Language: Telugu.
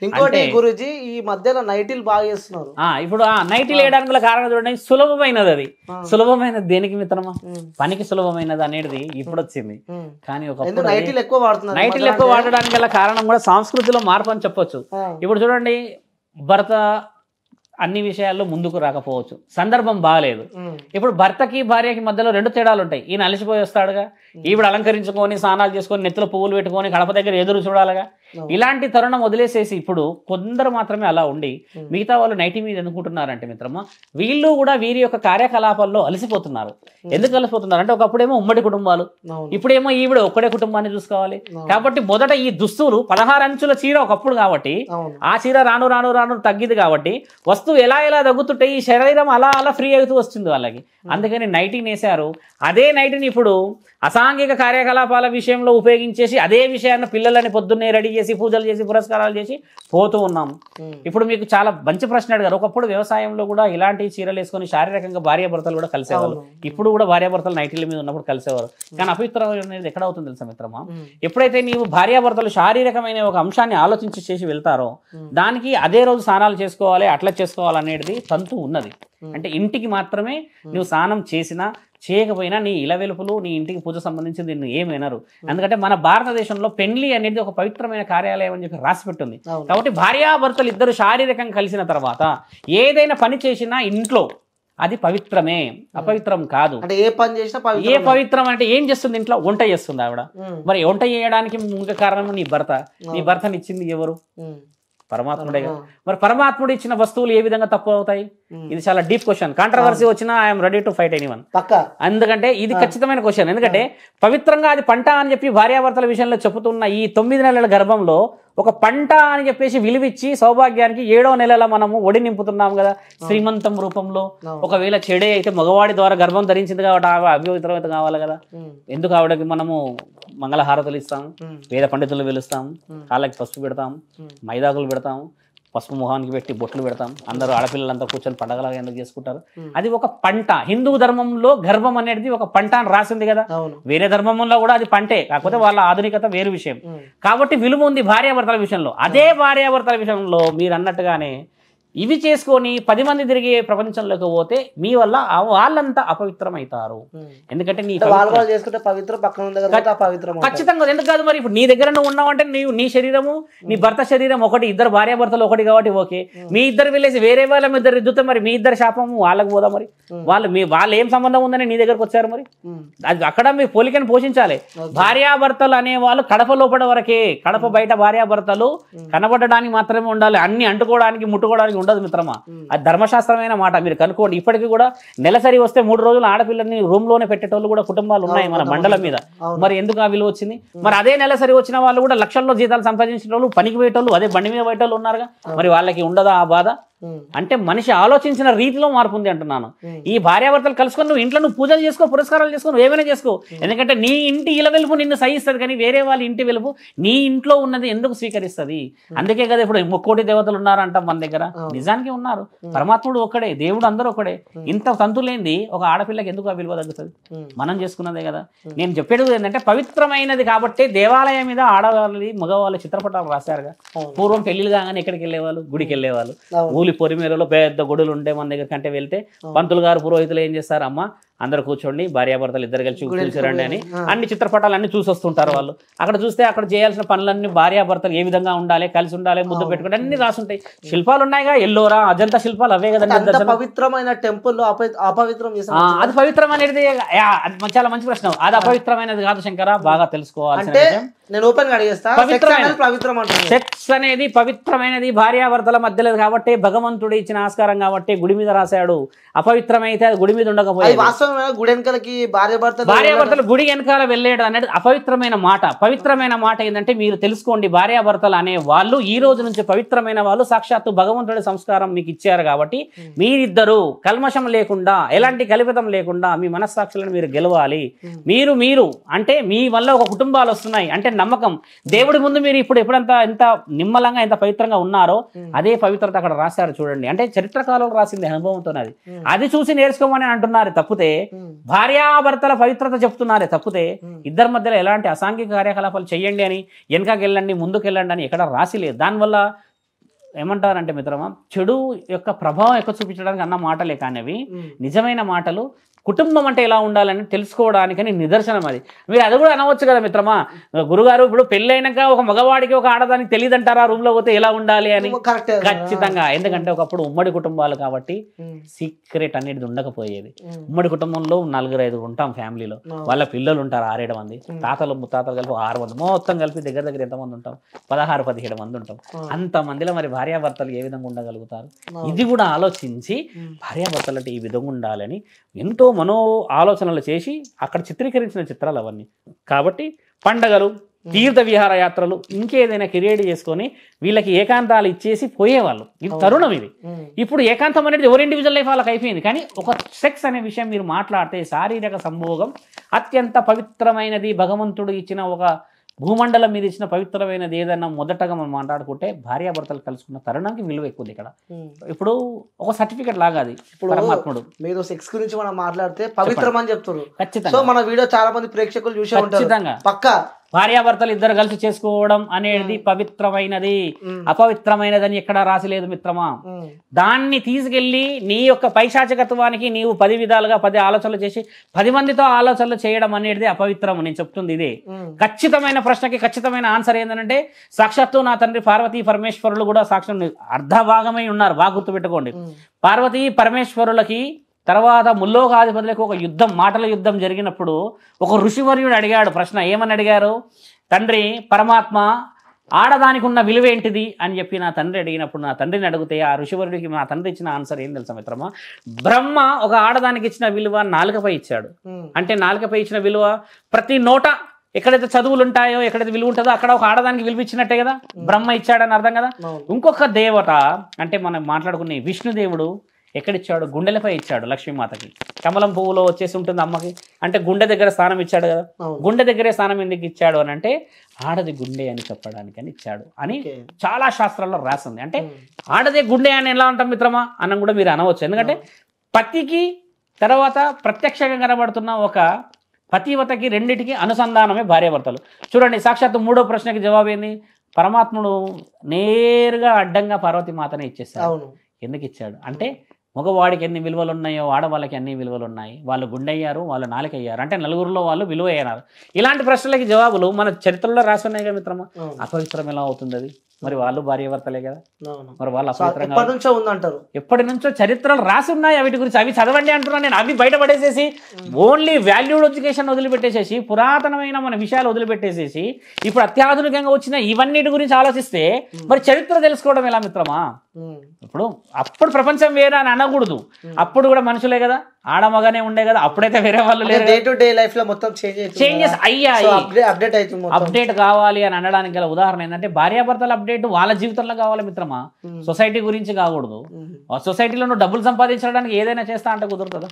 ఇంకోటి గురుజీ ఈ మధ్యలో నైటీలు బాగా చేస్తున్నారు. ఇప్పుడు నైటీలు వేయడానికి గల కారణం చూడండి, సులభమైనది. అది సులభమైనది దేనికి మిత్రమా? పనికి సులభమైనది అనేది ఇప్పుడు వచ్చింది. కానీ ఒకప్పుడు నైటీలు ఎక్కువ వాడుతున్నారు. నైటీలు ఎక్కువ వాడడానికి గల కారణం కూడా సంస్కృతిలో మార్పు అని చెప్పొచ్చు. ఇప్పుడు చూడండి, భర్త అన్ని విషయాల్లో ముందుకు రాకపోవచ్చు, సందర్భం బాగాలేదు. ఇప్పుడు భర్తకి భార్యకి మధ్యలో రెండు తేడాలు ఉంటాయి. ఈయన అలసిపోయి వస్తాడుగా, ఈవిడ అలంకరించుకొని స్నానాలు చేసుకొని నెత్తిలో పువ్వులు పెట్టుకొని గడప దగ్గర ఎదురు చూడాలిగా. ఇలాంటి తరుణం వదిలేసేసి ఇప్పుడు కొందరు మాత్రమే అలా ఉండి మిగతా వాళ్ళు నైటీ మీద ఎందుకుంటున్నారంటే మిత్రమా, వీళ్ళు కూడా వీరి యొక్క కార్యకలాపాల్లో అలసిపోతున్నారు. ఎందుకు అలసిపోతున్నారు అంటే, ఒకప్పుడేమో ఉమ్మడి కుటుంబాలు, ఇప్పుడేమో ఈవిడ ఒక్కడే కుటుంబాన్ని చూసుకోవాలి. కాబట్టి మొదట ఈ దుస్తులు 16 అంచుల చీర ఒకప్పుడు కాబట్టి ఆ చీర రాను రాను రాను తగ్గిది కాబట్టి వస్తువు ఎలా ఎలా తగ్గుతుంటే ఈ శరీరం అలా అలా ఫ్రీ అవుతూ వస్తుంది వాళ్ళకి. అందుకని నైటీ నేసారు. అదే నైటీని ఇప్పుడు అసాంఘిక కార్యకలాపాల విషయంలో ఉపయోగించేసి అదే విషయాన్ని పిల్లలని పొద్దున్నే రెడీ చేసి పూజలు చేసి పురస్కారాలు చేసి పోతూ ఉన్నాం. ఇప్పుడు మీకు చాలా మంచి ప్రశ్న అడిగారు. ఒకప్పుడు వ్యవసాయంలో కూడా ఇలాంటి చీరలు వేసుకొని శారీరకంగా భార్యాభర్తలు కూడా కలిసేవాళ్ళు. ఇప్పుడు కూడా భార్యాభర్తలు నైటీల మీద ఉన్నప్పుడు కలిసేవారు. కానీ అపవిత్రం అనేది ఎక్కడ అవుతుంది తెలుసా మిత్రమా? ఎప్పుడైతే నీవు భార్యాభర్తలు శారీరకమైన ఒక అంశాన్ని ఆలోచించి చేసి వెళ్తారో దానికి అదే రోజు స్నానాలు చేసుకోవాలి, అట్లా చేసుకోవాలనేది తంతు ఉన్నది. అంటే ఇంటికి మాత్రమే నువ్వు స్నానం చేసినా చేయకపోయినా నీ ఇలవెలుపులు నీ ఇంటికి పూజ సంబంధించింది నువ్వు ఏమైనారు. ఎందుకంటే మన భారతదేశంలో పెళ్లి అనేది ఒక పవిత్రమైన కార్యాలయం అని చెప్పి రాసి పెట్టింది. కాబట్టి భార్యాభర్తలు ఇద్దరు శారీరకంగా కలిసిన తర్వాత ఏదైనా పని చేసినా ఇంట్లో అది పవిత్రమే, అపవిత్రం కాదు. అంటే ఏ పని చేసినా ఏ పవిత్రం అంటే ఏం చేస్తుంది? ఇంట్లో వంట చేస్తుంది ఆవిడ. మరి వంట చేయడానికి ముఖ్య కారణం నీ భర్త. నీ భర్తనిచ్చింది ఎవరు? పరమాత్ముడే. మరి పరమాత్ముడు ఇచ్చిన వస్తువులు ఏ విధంగా తప్పు అవుతాయి? ఇది చాలా డీప్ క్వశ్చన్. కాంట్రవర్సీ వచ్చినా I'm ready to fight anyone. ఎందుకంటే ఇది ఖచ్చితమైన క్వశ్చన్. ఎందుకంటే పవిత్రంగా అది పంట అని చెప్పి భార్యాభర్తల విషయంలో చెబుతున్న ఈ 9 నెలల గర్భంలో ఒక పంట అని చెప్పేసి విలువిచ్చి సౌభాగ్యానికి 7వ నెలల మనము ఒడి నింపుతున్నాం కదా శ్రీమంతం రూపంలో. ఒకవేళ చెడే అయితే మగవాడి ద్వారా గర్భం ధరించింది కాబట్టి అపవిత్రత కావాలి కదా. ఎందుకు ఆవిడకి మనము మంగళహారతులు ఇస్తాం, వేద పండితులు పిలుస్తాం, కాళ్ళకి పసుపు పెడతాం, మైదాకులు పెడతాం, పసుపు మొహానికి పెట్టి బొట్లు పెడతాం. అందరూ ఆడపిల్లలంతా కూర్చొని పండగలాగా ఎందుకు చేసుకుంటారు? అది ఒక పంట. హిందూ ధర్మంలో గర్భం అనేది ఒక పంట అని రాసింది కదా. వేరే ధర్మంలో కూడా అది పంటే, కాకపోతే వాళ్ళ ఆధునికత వేరు విషయం. కాబట్టి విలువ ఉంది భార్యాభర్తల విషయంలో. అదే భార్యాభర్తల విషయంలో మీరు అన్నట్టుగానే ఇవి చేసుకొని 10 మంది తిరిగే ప్రపంచంలోకి పోతే మీ వల్ల వాళ్ళంతా అపవిత్రం అవుతారు. ఎందుకంటే నీ ఖచ్చితంగా ఎందుకు కాదు. మరి ఇప్పుడు నీ దగ్గర నువ్వు ఉన్నావంటే నీ శరీరము నీ భర్త శరీరం ఒకటి, ఇద్దరు భార్యాభర్తలు ఒకటి కాబట్టి ఓకే. మీ ఇద్దరు వెళ్ళేసి వేరే వాళ్ళ ఇద్దరు రుద్దుతే మరి మీ ఇద్దరు శాపము వాళ్ళకు పోదా? మరి వాళ్ళు ఏం సంబంధం ఉందని నీ దగ్గరకు వచ్చారు? మరి అది అక్కడ మీ పోలికను పోషించాలి. భార్యాభర్తలు అనేవాళ్ళు కడప లోపల వరకే. కడప బయట భార్యాభర్తలు కనబడడానికి మాత్రమే ఉండాలి. అన్ని అంటుకోవడానికి ముట్టుకోవడానికి ఉండదు మిత్రమా. అది ధర్మశాస్త్రమైన మాట, మీరు కనుక్కోండి. ఇప్పటికీ కూడా నెలసరి వస్తే 3 రోజులు ఆడపిల్లల్ని రూమ్ లోనే పెట్టేటోళ్ళు కూడా కుటుంబాలు ఉన్నాయి మన మండలం మీద. మరి ఎందుకు ఆ విలువ వచ్చింది? మరి అదే నెలసరి వచ్చిన వాళ్ళు కూడా లక్షల్లో జీతాలు సంపాదించిన వాళ్ళు, పనికి పోయేటోళ్ళు, అదే బండి మీద పోయేటోళ్ళు ఉన్నారుగా. మరి వాళ్ళకి ఉండదా ఆ బాధ? అంటే మనిషి ఆలోచించిన రీతిలో మార్పు ఉంది అంటున్నాను. ఈ భార్యాభర్తలు కలుసుకొని నువ్వు ఇంట్లో నువ్వు పూజలు చేసుకో, పురస్కారాలు చేసుకో, నువ్వు ఏమైనా చేసుకో. ఎందుకంటే నీ ఇంటి ఇల వెలుపు నిన్ను సహిస్తుంది, కానీ వేరే వాళ్ళ ఇంటి వెలుపు నీ ఇంట్లో ఉన్నది ఎందుకు స్వీకరిస్తుంది? అందుకే కదా ఇప్పుడు 3 దేవతలు ఉన్నారంట మన దగ్గర. నిజానికి ఉన్నారు. పరమాత్ముడు ఒక్కడే, దేవుడు అందరూ ఒకడే. ఇంత తంతులేంది ఒక ఆడపిల్లకి ఎందుకు ఆ విలువ తగ్గుతుంది? మనం చేసుకున్నదే కదా. నేను చెప్పేది ఏంటంటే పవిత్రమైనది కాబట్టి దేవాలయం మీద ఆడవాళ్ళది మగవాళ్ళ చిత్రపటాలు రాశారుగా. పూర్వం పెళ్లిలు కాగానే ఎక్కడికి వెళ్ళేవాళ్ళు? గుడికి వెళ్ళేవాళ్ళు. పొరిమేరలో పెద్ద గుడులు ఉంటే మన దగ్గర కంటే వెళ్తే పంతులు గారు పురోహితులు ఏం చేస్తారు? అమ్మ అందరు కూర్చోండి, భార్యాభర్తలు ఇద్దరు కలిసి చూసిరండి అని అన్ని చిత్రపటాలు అన్ని చూసి వస్తుంటారు వాళ్ళు. అక్కడ చూస్తే అక్కడ చేయాల్సిన పనులన్నీ భార్యాభర్తలు ఏ విధంగా ఉండాలి, కలిసి ఉండాలి, ముద్దు పెట్టుకుంటే అన్ని రాసుంటాయి. శిల్పాలు ఉన్నాయిగా, ఎల్లోరా అజంతా శిల్పాలు అవే కదండి. పవిత్రమైన టెంపుల్ అపవిత్రం అది పవిత్రం అనేది చాలా మంచి ప్రశ్న. అది అపవిత్రమైనది కాదు శంకర, బాగా తెలుసుకోవాలి. నేను ఓపెన్ గా అడిగేస్తా, సెక్స్ అనేది పవిత్రమైనది భార్యాభర్తల మధ్యలో కాబట్టి భగవంతుడు ఇచ్చిన ఆస్కారం కాబట్టి గుడి మీద రాశాడు. అపవిత్రమైతే అది గుడి మీద ఉండకపోయింది. భార్యాభర్తలు గుడి వెనకాల వెళ్ళేయడం అనేది అపవిత్రమైన మాట. పవిత్రమైన మాట ఏంటంటే మీరు తెలుసుకోండి, భార్యాభర్తలు అనే వాళ్ళు ఈ రోజు నుంచి పవిత్రమైన వాళ్ళు. సాక్షాత్తు భగవంతుడి సంస్కారం మీకు ఇచ్చారు కాబట్టి మీరిద్దరు కల్మషం లేకుండా, ఎలాంటి కల్పితం లేకుండా మీ మనస్సాక్షులను మీరు గెలవాలి. మీరు అంటే మీ వల్ల ఒక కుటుంబాలు వస్తున్నాయి అంటే నమ్మకం. దేవుడి ముందు మీరు ఎప్పుడంతా ఎంత నిమ్మలంగా ఎంత పవిత్రంగా ఉన్నారో అదే పవిత్రత అక్కడ రాశారు చూడండి. అంటే చరిత్రకాలంలో రాసింది అనుభవంతో అది చూసి నేర్చుకోమని అంటున్నారు తప్పితే, భార్యాభర్తల పవిత్రత చెప్తున్నారే తప్పితే ఇద్దరి మధ్యలో ఎలాంటి అసాంఘిక కార్యకలాపాలు చెయ్యండి అని, వెనకకి వెళ్ళండి ముందుకు వెళ్ళండి అని ఎక్కడ రాసి లేదు. దానివల్ల ఏమంటారంటే మిత్రమా, చెడు యొక్క ప్రభావం ఎక్కువ చూపించడానికి అన్న మాటలే కానీ అవి నిజమైన మాటలు. కుటుంబం అంటే ఎలా ఉండాలని తెలుసుకోవడానికని నిదర్శనం అది. మీరు అది కూడా అనవచ్చు కదా మిత్రమా, గురుగారు ఇప్పుడు పెళ్ళైనాక ఒక మగవాడికి ఒక ఆడదానికి తెలియదంటారా రూమ్ లో పోతే ఎలా ఉండాలి అని? ఖచ్చితంగా. ఎందుకంటే ఒకప్పుడు ఉమ్మడి కుటుంబాలు కాబట్టి సీక్రెట్ అనేది ఉండకపోయేది. ఉమ్మడి కుటుంబంలో 4-5 ఉంటాం ఫ్యామిలీలో, వాళ్ళ పిల్లలు ఉంటారు 6-7 మంది, తాతలు ముత్తాతలు కలిపి 6 మంది, మొత్తం కలిపి దగ్గర దగ్గర ఎంతమంది ఉంటాం? 16-17 మంది ఉంటాం. అంతమందిలో మరి భార్యాభర్తలు ఏ విధంగా ఉండగలుగుతారు? ఇది కూడా ఆలోచించి భార్యాభర్తలు అంటే ఈ విధంగా ఉండాలని ఎంతో మనో ఆలోచనలు చేసి అక్కడ చిత్రీకరించిన చిత్రాలు అవన్నీ. కాబట్టి పండగలు, తీర్థ విహార యాత్రలు, ఇంకేదైనా క్రియేట్ చేసుకొని వీళ్ళకి ఏకాంతాలు ఇచ్చేసి పోయేవాళ్ళు. ఇది తరుణం ఇది. ఇప్పుడు ఏకాంతం అనేది ఎవరి ఇండివిజువల్ లైఫ్ వాళ్ళకి అయిపోయింది. కానీ ఒక సెక్స్ అనే విషయం మీరు మాట్లాడితే శారీరక సంభోగం అత్యంత పవిత్రమైనది. భగవంతుడు ఇచ్చిన ఒక భూమండలం మీద ఇచ్చిన పవిత్రమైనది ఏదన్నా మొదటగా మనం మాట్లాడుకుంటే భార్యాభర్తలు కలుసుకున్న తరుణానికి విలువ ఎక్కువ ఇక్కడ. ఇప్పుడు ఒక సర్టిఫికెట్ లాగా అది. ఇప్పుడు పరమాత్ముడు మీరు సెక్స్ గురించి మనం మాట్లాడితే పవిత్రం అని చెప్తారు. ఖచ్చితంగా. సో మన వీడియో చాలా మంది ప్రేక్షకులు చూసే ఉంటారు. ఖచ్చితంగా. పక్కా భార్యాభర్తలు ఇద్దరు కలిసి చేసుకోవడం అనేది పవిత్రమైనది, అపవిత్రమైనదని ఎక్కడా రాసిలేదు మిత్రమా. దాన్ని తీసుకెళ్లి నీ యొక్క పైశాచికత్వానికి నీవు 10 విధాలుగా 10 ఆలోచనలు చేసి 10 మందితో ఆలోచనలు చేయడం అనేది అపవిత్రం. నేను చెప్తుంది ఇదే. ఖచ్చితమైన ప్రశ్నకి ఖచ్చితమైన ఆన్సర్ ఏంటంటే సాక్షాత్తు నా తండ్రి పార్వతీ పరమేశ్వరులు కూడా సాక్షాత్ అర్ధభాగమై ఉన్నారు. బాగా గుర్తుపెట్టుకోండి. పార్వతీ పరమేశ్వరులకి తర్వాత ముల్లోకాధిపతులకు ఒక యుద్ధం, మాటల యుద్ధం జరిగినప్పుడు ఒక ఋషివర్యుడు అడిగాడు ప్రశ్న. ఏమని అడిగారు? తండ్రి పరమాత్మ ఆడదానికి ఉన్న విలువ ఏంటిది అని చెప్పి నా తండ్రి అడిగినప్పుడు, నా తండ్రిని అడిగితే ఆ ఋషివర్యుడికి నా తండ్రి ఇచ్చిన ఆన్సర్ ఏం తెలుసా మిత్రమా? బ్రహ్మ ఒక ఆడదానికి ఇచ్చిన విలువ నాలుకపై ఇచ్చాడు. అంటే నాలుకపై ఇచ్చిన విలువ ప్రతి నోట ఎక్కడైతే చదువులు ఉంటాయో, ఎక్కడైతే విలువ ఉంటుందో అక్కడ ఒక ఆడదానికి విలువ ఇచ్చినట్టే కదా బ్రహ్మ ఇచ్చాడని అర్థం కదా. ఇంకొక దేవత అంటే మనం మాట్లాడుకునే విష్ణుదేవుడు ఎక్కడిచ్చాడు? గుండెలపై ఇచ్చాడు లక్ష్మీమాతకి. కమలం పువ్వులో వచ్చేసి ఉంటుంది అమ్మకి, అంటే గుండె దగ్గర స్థానం ఇచ్చాడు కదా. గుండె దగ్గరే స్థానం ఎందుకు ఇచ్చాడు అని అంటే ఆడది గుండె అని చెప్పడానికి అని ఇచ్చాడు అని చాలా శాస్త్రాల్లో రాసింది. అంటే ఆడదే గుండె అని ఎలా అంటాం మిత్రమా అన్నం కూడా మీరు అనవచ్చు. ఎందుకంటే పతికి తర్వాత ప్రత్యక్షంగా కనబడుతున్న ఒక పతివతకి రెండిటికి అనుసంధానమే భార్యాభర్తలు. చూడండి, సాక్షాత్తు 3వ ప్రశ్నకి జవాబు ఏంది? పరమాత్ముడు నేరుగా అడ్డంగా పార్వతీ మాతనే ఇచ్చేస్తాడు. ఎందుకు ఇచ్చాడు అంటే మగవాడికి ఎన్ని విలువలు ఉన్నాయో ఆడవాళ్ళకి అన్ని విలువలు ఉన్నాయి. వాళ్ళు గుండె అయ్యారు, వాళ్ళు నాలుక అయ్యారు, అంటే నలుగురిలో వాళ్ళు విలువ అయ్యారు. ఇలాంటి ప్రశ్నలకి జవాబులు మన చరిత్రలో రాసి ఉన్నాయి కదా మిత్రమా. అపవిత్రం ఎలా అవుతుంది అది? మరి వాళ్ళు భార్యాభర్తలే కదా. మరి వాళ్ళు అపవిత్రంగా ఉందంటారు. ఎప్పటి నుంచో చరిత్రలు రాసి ఉన్నాయి వీటి గురించి. అవి చదవండి అంటున్నాను నేను. అవి బయటపడేసేసి ఓన్లీ వాల్యూడ్ ఎడ్యుకేషన్ వదిలిపెట్టేసేసి, పురాతనమైన మన విషయాలు వదిలిపెట్టేసేసి ఇప్పుడు అత్యాధునికంగా వచ్చిన ఇవన్నిటి గురించి ఆలోచిస్తే మరి చరిత్ర తెలుసుకోవడం ఎలా మిత్రమా? ఇప్పుడు అప్పుడు ప్రపంచం వేరే అని అనకూడదు. అప్పుడు కూడా మనుషులే కదా, ఆడమగానే ఉండే కదా. అప్పుడైతే వేరే వాళ్ళు లేరు. డే టు డే లైఫ్ లో మొత్తం చేంజెస్ అయ్యాయి. అప్డేట్ కావాలి అని అనడానికి గల ఉదాహరణ ఏంటంటే భార్యాభర్తల అప్డేట్ వాళ్ళ జీవితంలో కావాలి మిత్రమా. సొసైటీ గురించి కాకూడదు. సొసైటీలో నువ్వు డబ్బులు సంపాదించడానికి ఏదైనా చేస్తా అంటే కుదురుతుందా?